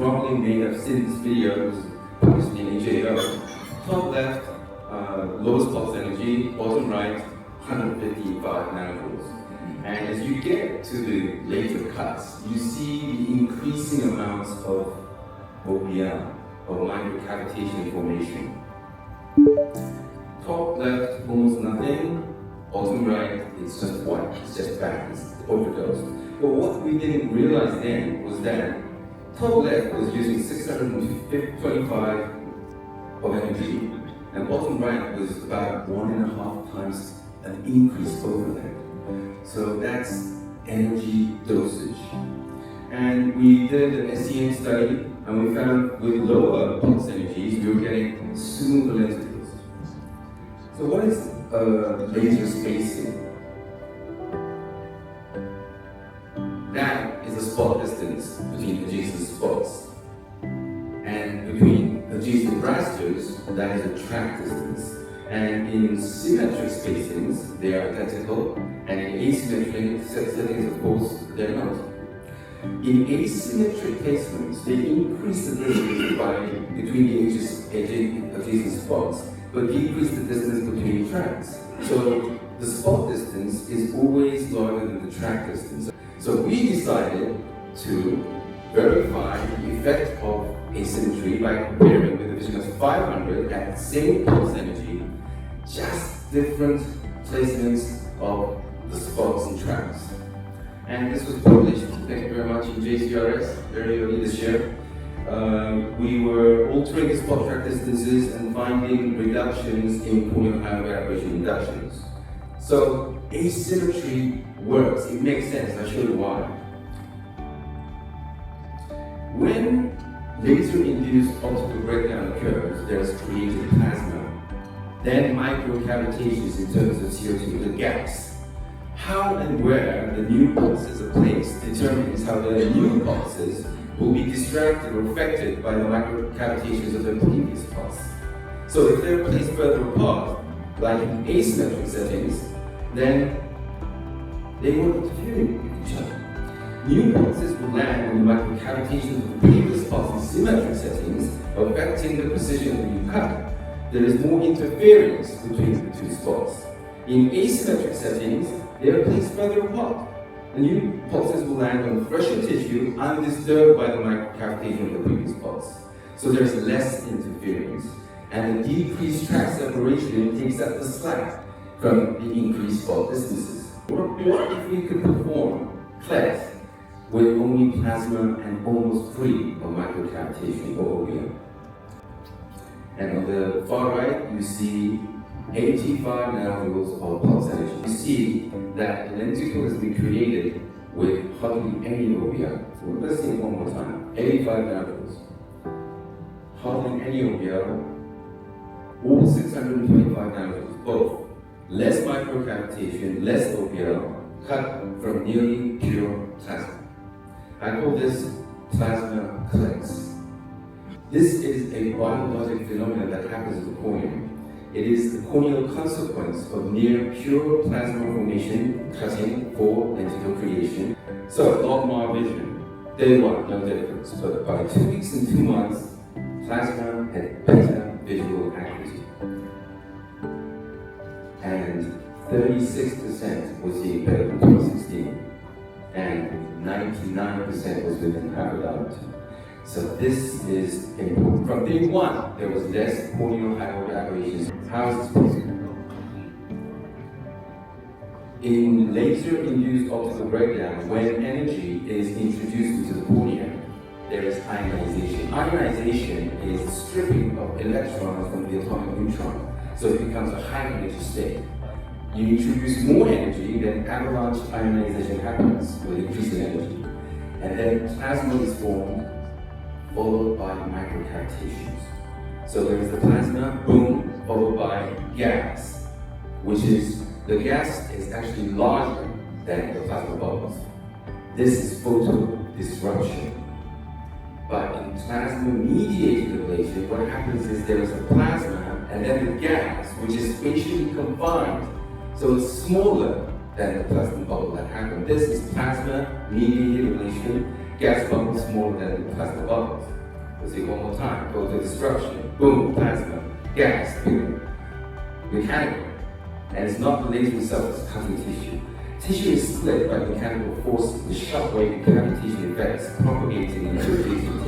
wrongly may have seen this video. It was published in AJO. Top left, lowest pulse energy, bottom right, 155 nanojoules. And as you get to the later cuts, you see the increasing amounts of OPM, or microcavitation formation. Top left, almost nothing. Bottom right, it's just white, it's just bad, it's overdosed. But what we didn't realize then was that top left was using 625 of energy, and bottom right was about 1.5 times an increase over that. So that's energy dosage. And we did an SEM study, and we found with lower pulse energies, we were getting smoother lenticles. So what is laser spacing? That is the spot distance between adjacent spots. And between adjacent rasters, that is a track distance. And in symmetric spacings, they are identical, and in asymmetric settings, of course, they're not. In asymmetric placements, they increase the distance between the adjacent spots, but decrease the distance between tracks. So the spot distance is always larger than the track distance. So we decided to verify the effect of asymmetry by comparing with a vision of 500 at the same pulse energy, just different placements of the spots and tracks. And this was published, thank you very much, in JCRS very early this year. We were altering the spot track distances and finding reductions in corneal aberration reductions. So asymmetry works, it makes sense, I'll show you why. When laser-induced optical breakdown occurs, there is created plasma, then microcavitations in terms of CO2, the gaps. How and where the new pulses are placed determines how the new pulses will be distracted or affected by the microcavitations of the previous pulse. So if they're placed further apart, like in asymmetric settings, then they won't interfere with each other. New pulses will land on the microcavitations of the previous pulse in symmetric settings, affecting the precision of the new cut. There is more interference between the two spots. In asymmetric settings, they are placed further apart. The new pulses will land on fresher tissue undisturbed by the microcavitation of the previous pulse. So there's less interference, and the decreased track separation takes up the slack from the increased spot distances. What if we could perform KLEx with only plasma and almost free of microcavitation or OBM? And on the far right, you see 85 nanojoules of pulse energy. You see that the lenticle has been created with hardly any OBM. So let's see it one more time. 85 nanojoules. Hardly any OBM. All 625 nanojoules, both. Less microcavitation, less OBM, cut from nearly pure plasma. I call this plasma KLEx. This is a biologic phenomenon that happens in the cornea. It is the corneal consequence of near pure plasma formation, cutting for lenticle creation. So, logMAR vision, day one, no difference, but by 2 weeks and 2 months, plasma had better visual accuracy. And 36% was seeing better than 2016, and 99% was within half a diopter. So this is important. From day one, there was less corneal aberrations. How is this possible? In laser-induced optical breakdown, when energy is introduced into the cornea, there is ionization. Ionization is the stripping of electrons from the atomic neutron, so it becomes a high energy state. You introduce more energy, then avalanche ionization happens with increasing energy, and then plasma is formed, followed by microcavitations. So there is the plasma, boom, followed by gas, which is, the gas is actually larger than the plasma bubbles. This is photo-disruption. But in plasma-mediated ablation, what happens is there is a plasma and then the gas, which is spatially confined. So it's smaller than the plasma bubble that happened. This is plasma-mediated ablation, gas bubble smaller than the plasma bubbles. Let's see one more time. Go to destruction. Boom, plasma, gas, mechanical. And it's not the laser itself that's cutting tissue. Tissue is split by mechanical forces, the shockwave and cavity tissue effects propagating into the tissue.